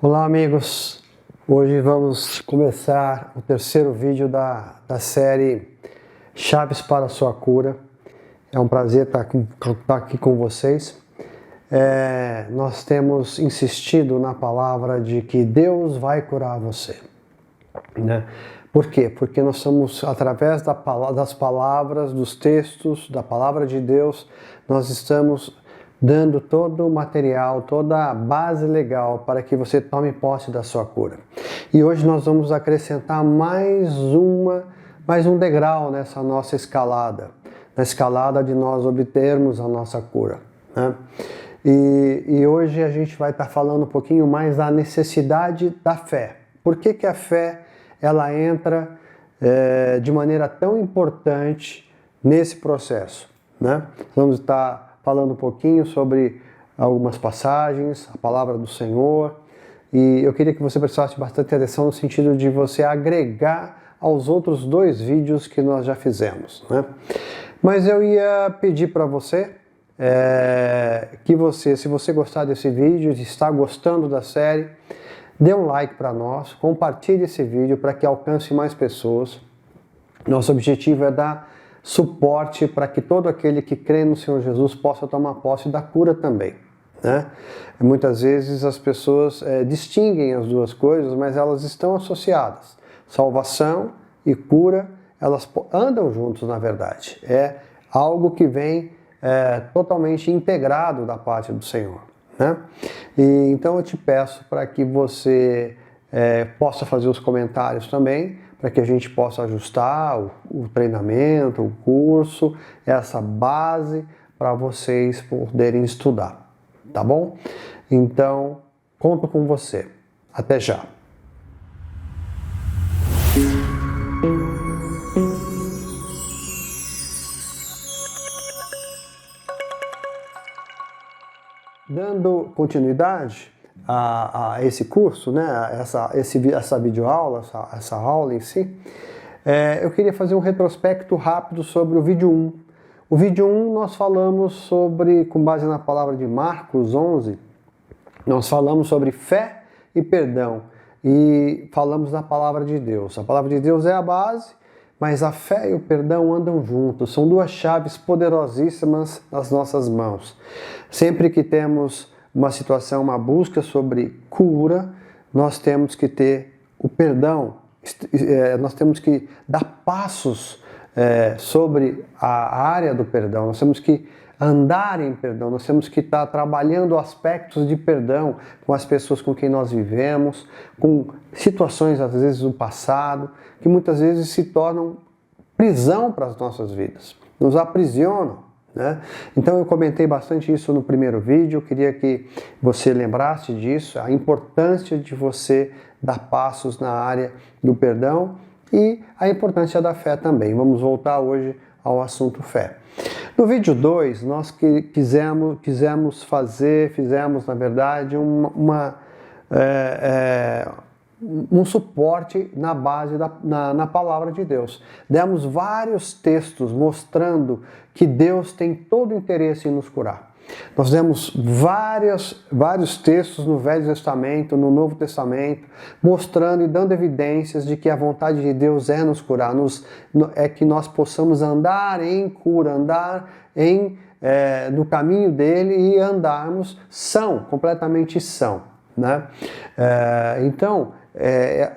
Olá, amigos! Hoje vamos começar o terceiro vídeo da série Chaves para a Sua Cura. É um prazer estar aqui com vocês. Nós temos insistido na palavra de que Deus vai curar você, né? Por quê? Porque nós estamos, através das palavras, dos textos, da palavra de Deus, nós estamos dando todo o material, toda a base legal para que você tome posse da sua cura. E hoje nós vamos acrescentar mais um degrau nessa nossa escalada, na escalada de nós obtermos a nossa cura, né? E hoje a gente vai estar falando um pouquinho mais da necessidade da fé. Por que a fé ela entra de maneira tão importante nesse processo, né? Vamos estar falando um pouquinho sobre algumas passagens, a palavra do Senhor, e eu queria que você prestasse bastante atenção no sentido de você agregar aos outros dois vídeos que nós já fizemos, né? Mas eu ia pedir para você que você, se você gostar desse vídeo, se está gostando da série, dê um like para nós, compartilhe esse vídeo para que alcance mais pessoas. Nosso objetivo é dar suporte para que todo aquele que crê no Senhor Jesus possa tomar posse da cura também, né? Muitas vezes as pessoas distinguem as duas coisas, mas elas estão associadas. Salvação e cura, elas andam juntos, na verdade. É algo que vem totalmente integrado da parte do Senhor, né? E então eu te peço para que você possa fazer os comentários também, para que a gente possa ajustar o treinamento, o curso, essa base para vocês poderem estudar, tá bom? Então, conto com você. Até já! Dando continuidade a esse curso, né, essa videoaula, essa aula em si, eu queria fazer um retrospecto rápido sobre o vídeo 1. O vídeo 1 nós falamos sobre, com base na palavra de Marcos 11, nós falamos sobre fé e perdão e falamos da palavra de Deus. A palavra de Deus é a base, mas a fé e o perdão andam juntos, são duas chaves poderosíssimas nas nossas mãos. Sempre que temos uma situação, uma busca sobre cura, nós temos que ter o perdão, nós temos que dar passos sobre a área do perdão, nós temos que andar em perdão, nós temos que estar trabalhando aspectos de perdão com as pessoas com quem nós vivemos, com situações às vezes do passado, que muitas vezes se tornam prisão para as nossas vidas, nos aprisionam, né? Então eu comentei bastante isso no primeiro vídeo, eu queria que você lembrasse disso, a importância de você dar passos na área do perdão e a importância da fé também. Vamos voltar hoje ao assunto fé. No vídeo 2, nós fizemos na verdade um suporte na base na palavra de Deus. Demos vários textos mostrando que Deus tem todo o interesse em nos curar. Nós demos vários textos no Velho Testamento, no Novo Testamento, mostrando e dando evidências de que a vontade de Deus é nos curar, é que nós possamos andar em cura, andar no caminho dele e andarmos completamente são, né? Então,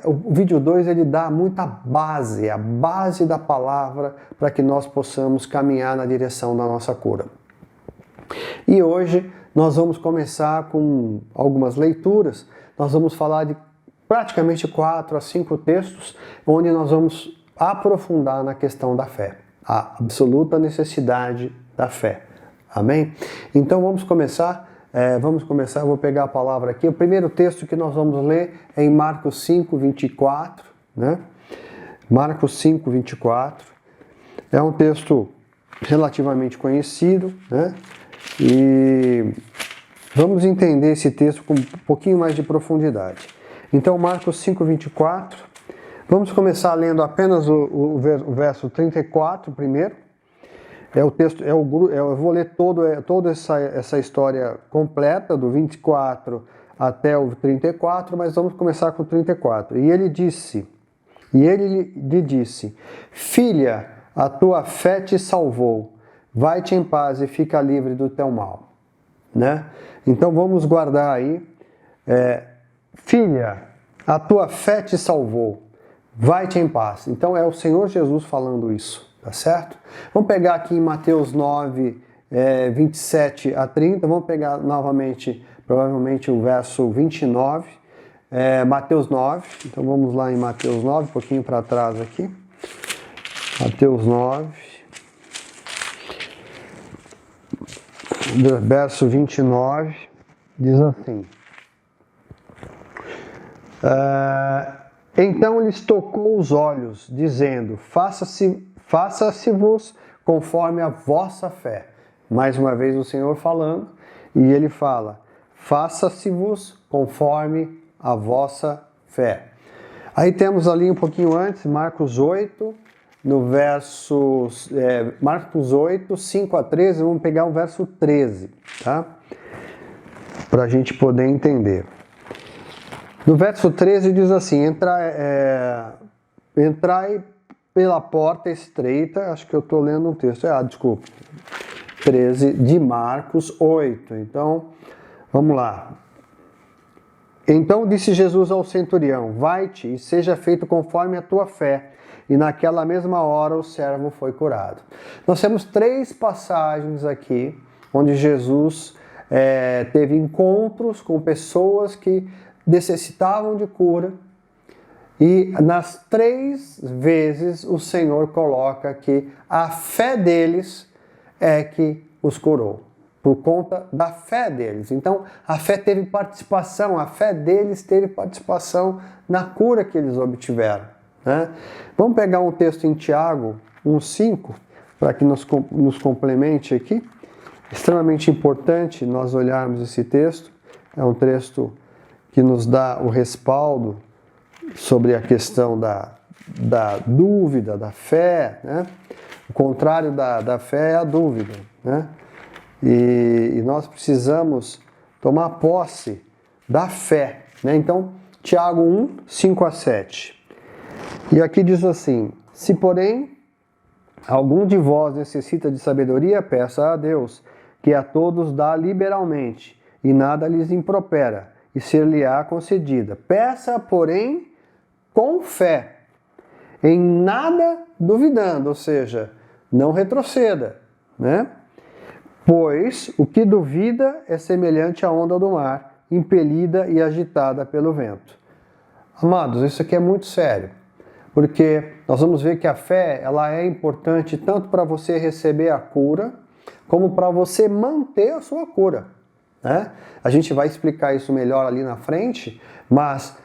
o vídeo 2 ele dá muita base, a base da palavra para que nós possamos caminhar na direção da nossa cura. E hoje nós vamos começar com algumas leituras, nós vamos falar de praticamente 4 a 5 textos, onde nós vamos aprofundar na questão da fé, a absoluta necessidade da fé. Amém? Então vamos começar, eu vou pegar a palavra aqui. O primeiro texto que nós vamos ler é em Marcos 5, 24, né? Marcos 5, 24. É um texto relativamente conhecido, né? E vamos entender esse texto com um pouquinho mais de profundidade. Então, Marcos 5, 24. Vamos começar lendo apenas o verso 34 primeiro. Eu vou ler toda essa história completa, do 24 até o 34, mas vamos começar com o 34. E ele lhe disse: Filha, a tua fé te salvou. Vai-te em paz e fica livre do teu mal. Né? Então vamos guardar aí. Filha, a tua fé te salvou. Vai-te em paz. Então é o Senhor Jesus falando isso, tá certo? Vamos pegar aqui em Mateus 9, 27 a 30. Vamos pegar novamente, provavelmente o verso 29. Mateus 9. Então vamos lá em Mateus 9, um pouquinho para trás aqui. Mateus 9. Verso 29, diz assim: Então lhes tocou os olhos, dizendo: Faça-se-vos conforme a vossa fé. Mais uma vez o Senhor falando, e ele fala: Faça-se-vos conforme a vossa fé. Aí temos ali um pouquinho antes, Marcos 8, no verso, Marcos 8, 5 a 13, vamos pegar o verso 13, tá? Para a gente poder entender. No verso 13 diz assim: Entrai pela porta estreita, acho que eu estou lendo um texto, desculpa, 13 de Marcos 8, então, vamos lá. Então disse Jesus ao centurião: Vai-te e seja feito conforme a tua fé. E naquela mesma hora o servo foi curado. Nós temos 3 passagens aqui onde Jesus teve encontros com pessoas que necessitavam de cura. E nas 3 vezes o Senhor coloca que a fé deles é que os curou. Por conta da fé deles. Então, a fé teve participação, a fé deles teve participação na cura que eles obtiveram. Né? Vamos pegar um texto em Tiago 1,5 para que nos complemente aqui. Extremamente importante nós olharmos esse texto. É um texto que nos dá o respaldo sobre a questão da dúvida, da fé. Né? O contrário da fé é a dúvida. Né? E nós precisamos tomar posse da fé. Né? Então, Tiago 1, 5 a 7. E aqui diz assim: Se, porém, algum de vós necessita de sabedoria, peça a Deus, que a todos dá liberalmente, e nada lhes impropera, e ser-lhe-á concedida. Peça, porém, com fé, em nada duvidando, ou seja, não retroceda, né? Pois o que duvida é semelhante à onda do mar, impelida e agitada pelo vento. Amados, isso aqui é muito sério, porque nós vamos ver que a fé ela é importante tanto para você receber a cura, como para você manter a sua cura. Né? A gente vai explicar isso melhor ali na frente, mas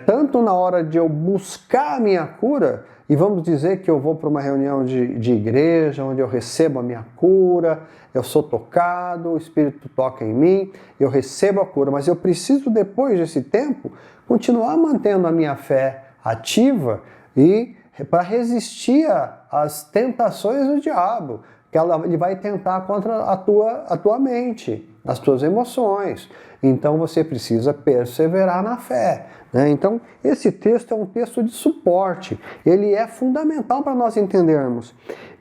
tanto na hora de eu buscar a minha cura, e vamos dizer que eu vou para uma reunião de igreja, onde eu recebo a minha cura, eu sou tocado, o Espírito toca em mim, eu recebo a cura, mas eu preciso, depois desse tempo, continuar mantendo a minha fé ativa e para resistir às tentações do diabo, que ele vai tentar contra a tua mente, as tuas emoções. Então você precisa perseverar na fé. Né? Então esse texto é um texto de suporte. Ele é fundamental para nós entendermos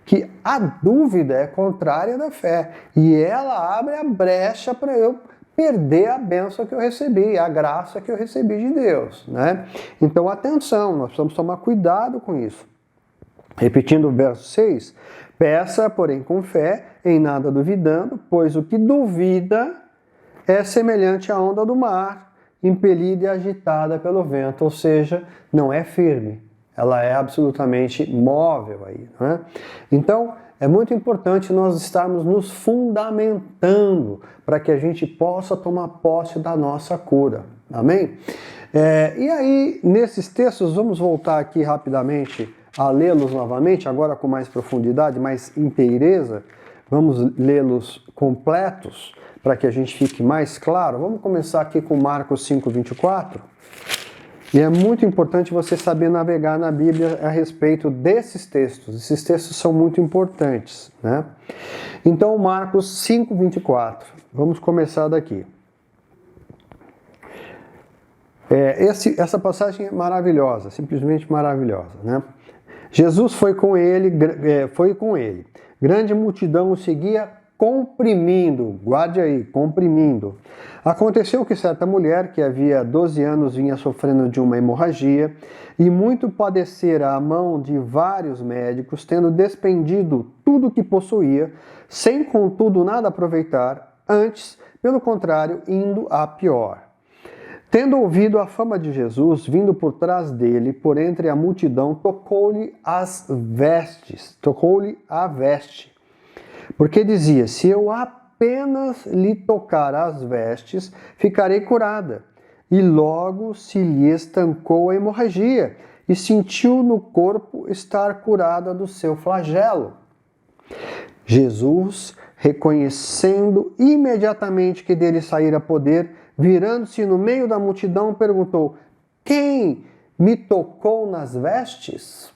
que a dúvida é contrária da fé e ela abre a brecha para eu perder a bênção que eu recebi, a graça que eu recebi de Deus. Né? Então atenção, nós precisamos tomar cuidado com isso. Repetindo o verso 6, peça, porém, com fé, em nada duvidando, pois o que duvida é semelhante à onda do mar, impelida e agitada pelo vento, ou seja, não é firme, ela é absolutamente móvel aí. Né? Então, é muito importante nós estarmos nos fundamentando para que a gente possa tomar posse da nossa cura. Amém? E aí, nesses textos, vamos voltar aqui rapidamente a lê-los novamente, agora com mais profundidade, mais inteireza. Vamos lê-los completos para que a gente fique mais claro. Vamos começar aqui com Marcos 5, 24. E é muito importante você saber navegar na Bíblia a respeito desses textos. Esses textos são muito importantes. Né? Então, Marcos 5, 24. Vamos começar daqui. Essa passagem é maravilhosa, simplesmente maravilhosa, né? Jesus foi com ele. Grande multidão o seguia comprimindo, guarde aí, comprimindo. Aconteceu que certa mulher, que havia 12 anos vinha sofrendo de uma hemorragia, e muito padecera à mão de vários médicos, tendo despendido tudo o que possuía, sem contudo nada aproveitar, antes, pelo contrário, indo a pior. Tendo ouvido a fama de Jesus, vindo por trás dele, por entre a multidão, tocou-lhe a veste. Porque dizia, se eu apenas lhe tocar as vestes, ficarei curada. E logo se lhe estancou a hemorragia, e sentiu no corpo estar curada do seu flagelo. Jesus, reconhecendo imediatamente que dele saíra poder, virando-se no meio da multidão, perguntou, quem me tocou nas vestes?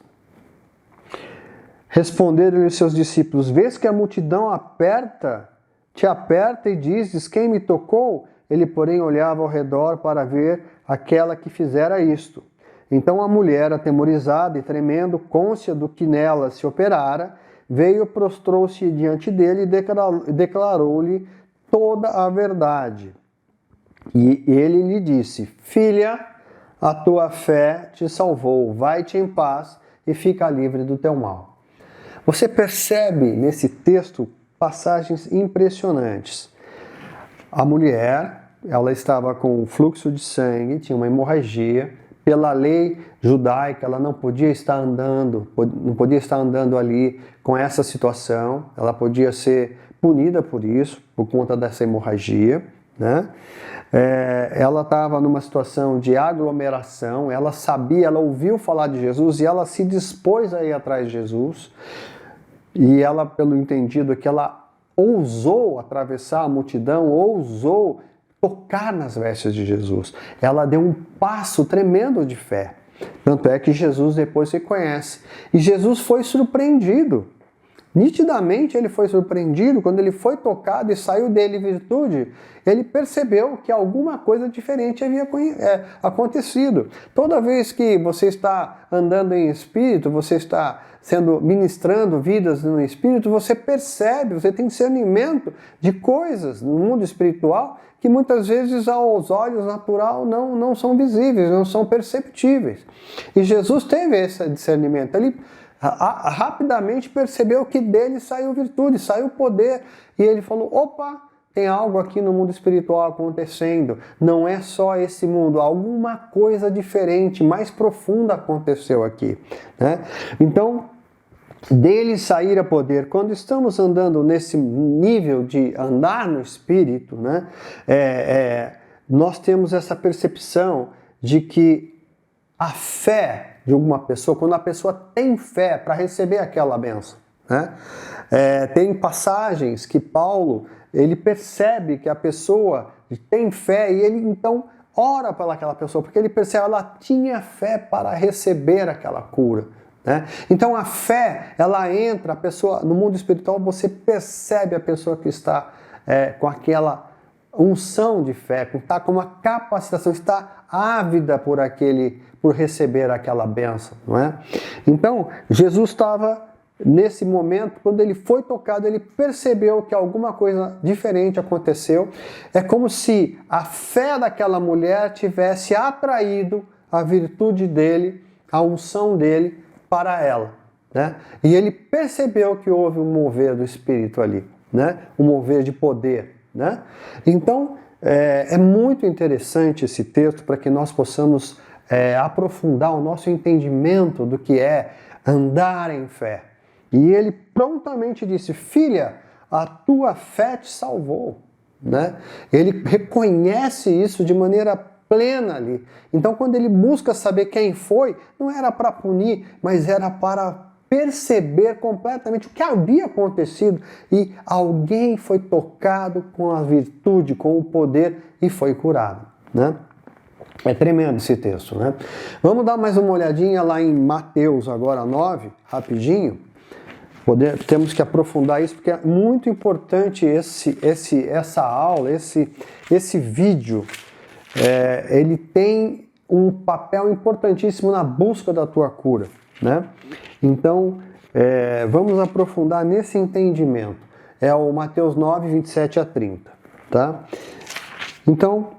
Responderam-lhe seus discípulos, vês que a multidão te aperta e dizes, quem me tocou? Ele, porém, olhava ao redor para ver aquela que fizera isto. Então a mulher, atemorizada e tremendo, cônscia do que nela se operara, veio, prostrou-se diante dele e declarou-lhe toda a verdade. E ele lhe disse, filha, a tua fé te salvou, vai-te em paz e fica livre do teu mal. Você percebe nesse texto passagens impressionantes. A mulher, ela estava com fluxo de sangue, tinha uma hemorragia. Pela lei judaica, ela não podia estar andando ali com essa situação. Ela podia ser punida por isso, por conta dessa hemorragia, né? Ela estava numa situação de aglomeração, ela sabia, ela ouviu falar de Jesus e ela se dispôs a ir atrás de Jesus. E ela, pelo entendido, que ela ousou atravessar a multidão, ousou tocar nas vestes de Jesus. Ela deu um passo tremendo de fé. Tanto é que Jesus depois reconhece. E Jesus foi surpreendido. Nitidamente ele foi surpreendido quando ele foi tocado e saiu dele virtude. Ele percebeu que alguma coisa diferente havia acontecido. Toda vez que você está andando em espírito, você está ministrando vidas no espírito, você percebe, você tem discernimento de coisas no mundo espiritual que muitas vezes aos olhos natural não são visíveis, não são perceptíveis. E Jesus teve esse discernimento. Ele rapidamente percebeu que dele saiu virtude, saiu poder, e ele falou, opa, tem algo aqui no mundo espiritual acontecendo, não é só esse mundo, alguma coisa diferente, mais profunda aconteceu aqui, né? Então, dele sair a poder, quando estamos andando nesse nível de andar no espírito, né? Nós temos essa percepção de que a fé de alguma pessoa, quando a pessoa tem fé para receber aquela bênção, né? Tem passagens que Paulo, ele percebe que a pessoa tem fé e ele então ora pelaquela pessoa, porque ele percebe que ela tinha fé para receber aquela cura, né? Então a fé, ela entra, a pessoa, no mundo espiritual você percebe a pessoa que está com aquela unção de fé, está com uma capacitação, está ávida por receber aquela bênção, não é? Então, Jesus estava nesse momento, quando ele foi tocado, ele percebeu que alguma coisa diferente aconteceu. É como se a fé daquela mulher tivesse atraído a virtude dele, a unção dele para ela, né? E ele percebeu que houve um mover do Espírito ali, né? Um mover de poder, né? Então, é muito interessante esse texto para que nós possamos aprofundar o nosso entendimento do que é andar em fé. E ele prontamente disse, filha, a tua fé te salvou, né? Ele reconhece isso de maneira plena ali. Então, quando ele busca saber quem foi, não era para punir, mas era para perceber completamente o que havia acontecido, e alguém foi tocado com a virtude, com o poder e foi curado, né? É tremendo esse texto, né? Vamos dar mais uma olhadinha lá em Mateus agora 9, rapidinho. Temos que aprofundar isso porque é muito importante essa aula, esse vídeo. ele tem um papel importantíssimo na busca da tua cura, né? Então, vamos aprofundar nesse entendimento. É o Mateus 9, 27 a 30, tá? Então,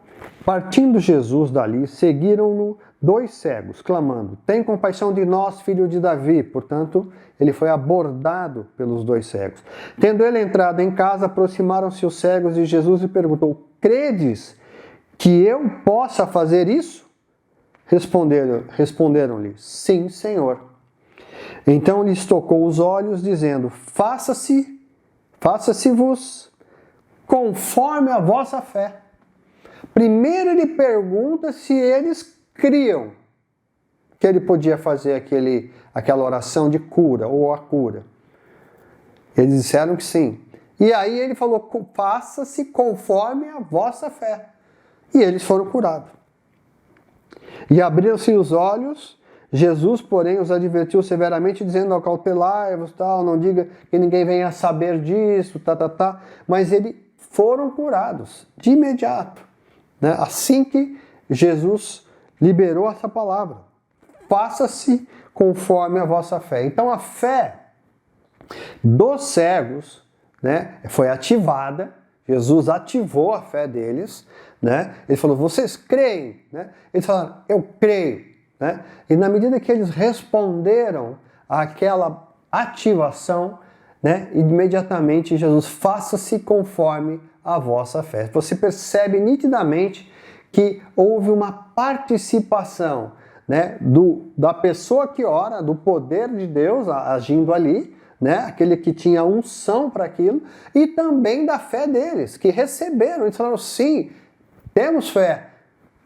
partindo Jesus dali, seguiram-no 2 cegos, clamando: tem compaixão de nós, filho de Davi. Portanto, ele foi abordado pelos 2 cegos. Tendo ele entrado em casa, aproximaram-se os cegos e Jesus lhe perguntou: credes que eu possa fazer isso? Responderam-lhe: sim, Senhor. Então lhes tocou os olhos, dizendo: faça-se-vos conforme a vossa fé. Primeiro ele pergunta se eles criam que ele podia fazer aquela oração de cura ou a cura. Eles disseram que sim. E aí ele falou: faça-se conforme a vossa fé. E eles foram curados. E abriram-se os olhos. Jesus, porém, os advertiu severamente, dizendo: acautelai-vos, tal, não diga que ninguém venha saber disso, Mas eles foram curados de imediato, né? Assim que Jesus liberou essa palavra: faça-se conforme a vossa fé. Então a fé dos cegos, né, foi ativada. Jesus ativou a fé deles, né? Ele falou: vocês creem? Né? Eles falaram: eu creio. Né? E na medida que eles responderam àquela ativação, né, imediatamente Jesus: faça-se conforme a vossa fé. Você percebe nitidamente que houve uma participação, né, da pessoa que ora, do poder de Deus agindo ali, né, aquele que tinha unção para aquilo, e também da fé deles, que receberam. Eles falaram: sim, temos fé.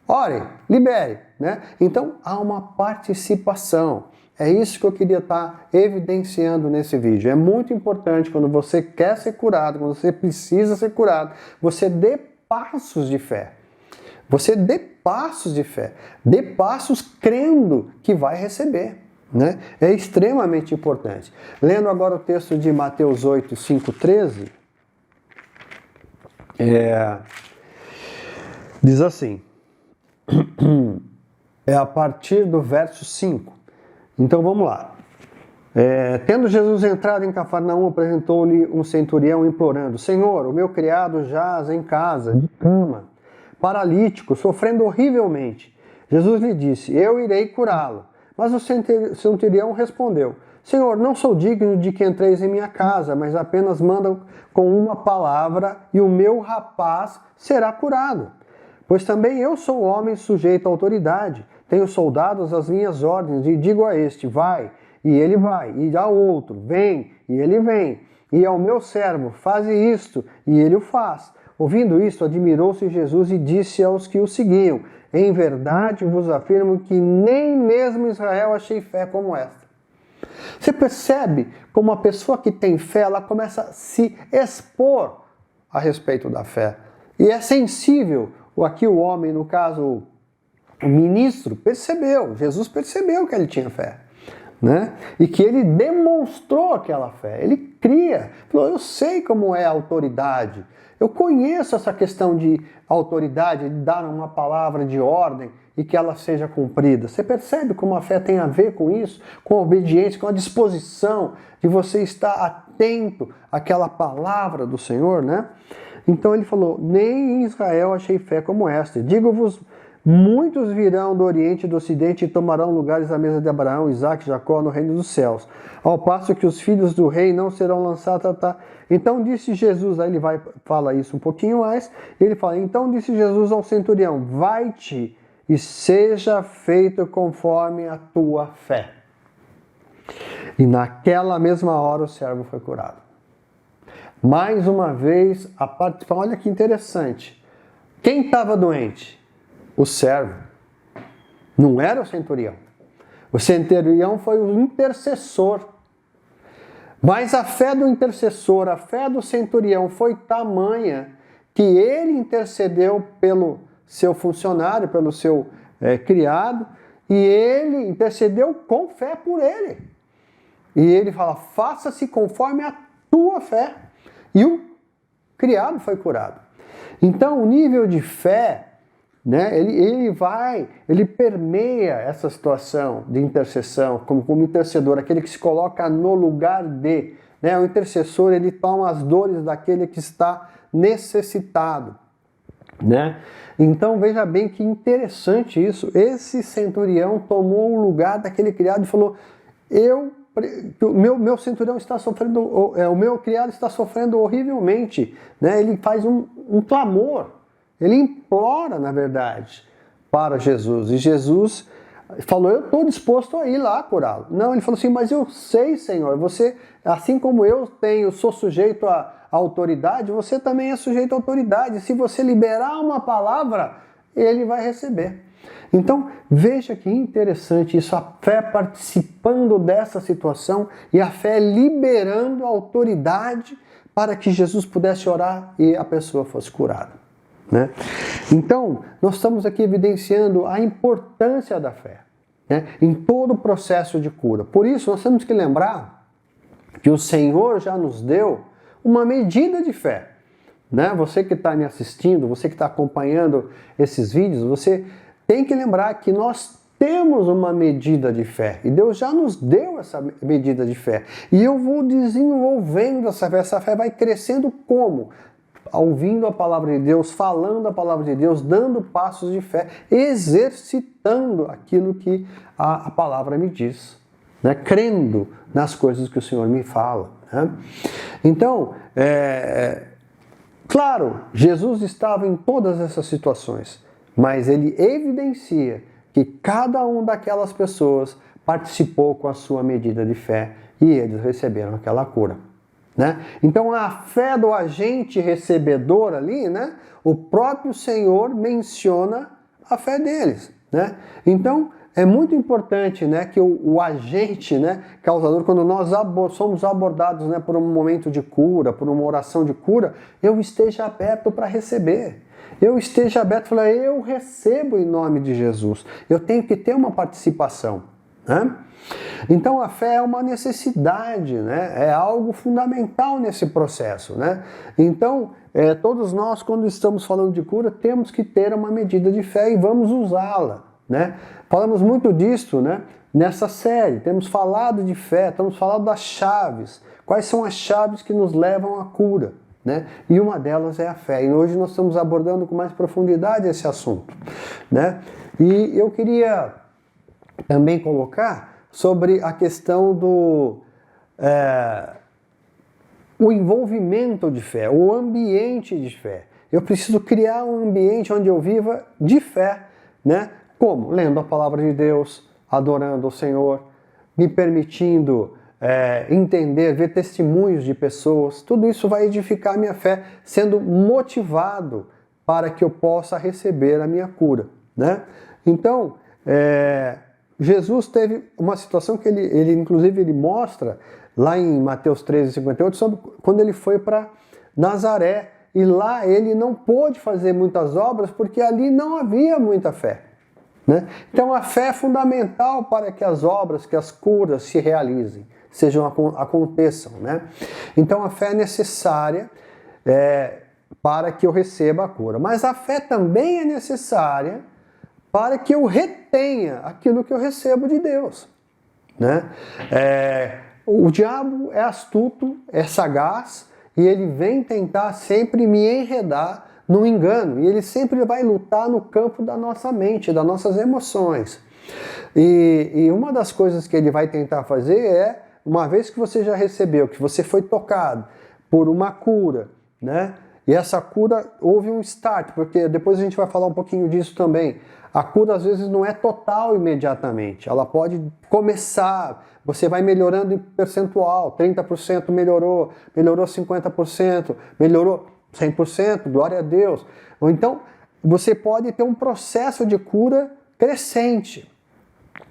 Ore, libere, né? Então há uma participação. É isso que eu queria estar evidenciando nesse vídeo. É muito importante, quando você quer ser curado, quando você precisa ser curado, você dê passos de fé. Você dê passos de fé. Dê passos crendo que vai receber, né? É extremamente importante. Lendo agora o texto de Mateus 8, 5, 13, diz assim. É a partir do verso 5. Então vamos lá. Tendo Jesus entrado em Cafarnaum, apresentou-lhe um centurião implorando: Senhor, o meu criado jaz em casa, de cama, paralítico, sofrendo horrivelmente. Jesus lhe disse: eu irei curá-lo. Mas o centurião respondeu: Senhor, não sou digno de que entreis em minha casa, mas apenas manda com uma palavra e o meu rapaz será curado. Pois também eu sou homem sujeito à autoridade, tenho soldados às minhas ordens, e digo a este: vai, e ele vai, e ao outro: vem, e ele vem, e ao meu servo: faze isto, e ele o faz. Ouvindo isto, admirou-se Jesus e disse aos que o seguiam: em verdade vos afirmo que nem mesmo em Israel achei fé como esta. Você percebe como a pessoa que tem fé, ela começa a se expor a respeito da fé. E é sensível. Aqui o homem, no caso o ministro, percebeu, Jesus percebeu que ele tinha fé, né? E que ele demonstrou aquela fé, ele cria, falou: eu sei como é a autoridade, eu conheço essa questão de autoridade, de dar uma palavra de ordem e que ela seja cumprida. Você percebe como a fé tem a ver com isso? Com a obediência, com a disposição de você estar atento àquela palavra do Senhor, né? Então ele falou: nem em Israel achei fé como esta. Digo-vos, muitos virão do Oriente e do Ocidente e tomarão lugares à mesa de Abraão, Isaque e Jacó no reino dos céus, ao passo que os filhos do rei não serão lançados. Então disse Jesus, aí ele fala isso um pouquinho mais, ele fala: então disse Jesus ao centurião: vai-te e seja feito conforme a tua fé. E naquela mesma hora o servo foi curado. Mais uma vez, a participação. Olha que interessante. Quem estava doente? O servo. Não era o centurião. O centurião foi o intercessor. Mas a fé do intercessor, a fé do centurião foi tamanha que ele intercedeu pelo seu funcionário, pelo seu criado, e ele intercedeu com fé por ele. E ele fala: faça-se conforme a tua fé. E o criado foi curado. Então, o nível de fé né? Ele permeia essa situação de intercessão, como intercedor, aquele que se coloca no lugar de, né? O intercessor, ele toma as dores daquele que está necessitado, né? Então veja bem que interessante isso. Esse centurião tomou o lugar daquele criado e falou: meu centurião está sofrendo, o meu criado está sofrendo horrivelmente, né? Ele faz um clamor, ele implora, na verdade, para Jesus. E Jesus falou: eu estou disposto a ir lá curá-lo. Não, ele falou assim: mas eu sei, Senhor, você, assim como eu sou sujeito à autoridade, você também é sujeito à autoridade. Se você liberar uma palavra, ele vai receber. Então, veja que interessante isso, a fé participando dessa situação e a fé liberando a autoridade para que Jesus pudesse orar e a pessoa fosse curada, né? Então, nós estamos aqui evidenciando a importância da fé, né, em todo o processo de cura. Por isso, nós temos que lembrar que o Senhor já nos deu uma medida de fé, né? Você que está me assistindo, você que está acompanhando esses vídeos, você tem que lembrar que nós temos uma medida de fé e Deus já nos deu essa medida de fé. E eu vou desenvolvendo essa fé vai crescendo como? Ouvindo a palavra de Deus, falando a palavra de Deus, dando passos de fé, exercitando aquilo que a palavra me diz, né? Crendo nas coisas que o Senhor me fala, né? Então, claro, Jesus estava em todas essas situações, mas ele evidencia que cada um daquelas pessoas participou com a sua medida de fé e eles receberam aquela cura, né? Então a fé do agente recebedor ali, né? O próprio Senhor menciona a fé deles, né? Então é muito importante, né, que o agente, né, causador, quando nós somos abordados, né, por um momento de cura, por uma oração de cura, eu esteja aberto para receber. Eu esteja aberto e falar: eu recebo em nome de Jesus. Eu tenho que ter uma participação, né? Então a fé é uma necessidade, né? É algo fundamental nesse processo, né? Então todos nós, quando estamos falando de cura, temos que ter uma medida de fé e vamos usá-la, né? Falamos muito disso, né, nessa série. Temos falado de fé, estamos falando das chaves. Quais são as chaves que nos levam à cura, né? E uma delas é a fé. E hoje nós estamos abordando com mais profundidade esse assunto, né? E eu queria também colocar sobre a questão do o envolvimento de fé, o ambiente de fé. Eu preciso criar um ambiente onde eu viva de fé, né? Como? Lendo a palavra de Deus, adorando o Senhor, me permitindo entender, ver testemunhos de pessoas. Tudo isso vai edificar a minha fé, sendo motivado para que eu possa receber a minha cura, né? Então, Jesus teve uma situação que inclusive ele mostra lá em Mateus 13:58, sobre quando ele foi para Nazaré, e lá ele não pôde fazer muitas obras porque ali não havia muita fé, né? Então a fé é fundamental para que as obras, que as curas se realizem, aconteçam, né? Então a fé é necessária para que eu receba a cura, mas a fé também é necessária para que eu retenha aquilo que eu recebo de Deus, né? O diabo é astuto, é sagaz, e ele vem tentar sempre me enredar no engano, e ele sempre vai lutar no campo da nossa mente, das nossas emoções. E uma das coisas que ele vai tentar fazer uma vez que você já recebeu, que você foi tocado por uma cura, né? E essa cura houve um start, porque depois a gente vai falar um pouquinho disso também. A cura às vezes não é total imediatamente, ela pode começar, você vai melhorando em percentual, 30% melhorou 50%, melhorou 100%, glória a Deus. Ou então você pode ter um processo de cura crescente,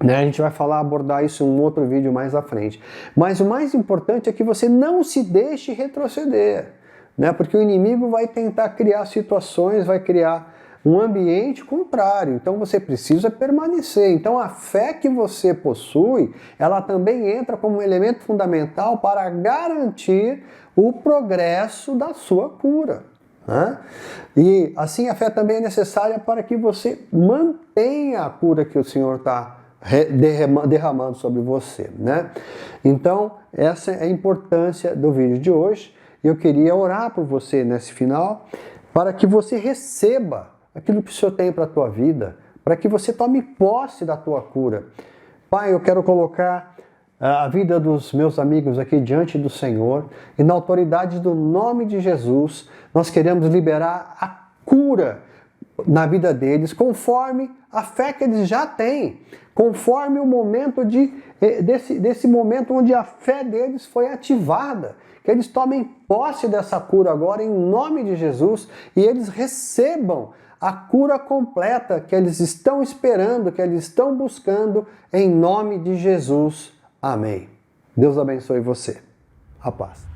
né? A gente vai abordar isso em um outro vídeo mais à frente. Mas o mais importante é que você não se deixe retroceder, né? Porque o inimigo vai tentar criar situações, vai criar um ambiente contrário. Então você precisa permanecer. Então a fé que você possui, ela também entra como um elemento fundamental para garantir o progresso da sua cura, né? E assim a fé também é necessária para que você mantenha a cura que o Senhor está derramando sobre você, né? Então, essa é a importância do vídeo de hoje. Eu queria orar por você nesse final, para que você receba aquilo que o Senhor tem para a tua vida, para que você tome posse da tua cura. Pai, eu quero colocar a vida dos meus amigos aqui diante do Senhor, e na autoridade do nome de Jesus, nós queremos liberar a cura na vida deles, conforme a fé que eles já têm, conforme o momento desse momento onde a fé deles foi ativada, que eles tomem posse dessa cura agora em nome de Jesus e eles recebam a cura completa que eles estão esperando, que eles estão buscando em nome de Jesus. Amém. Deus abençoe você. A paz.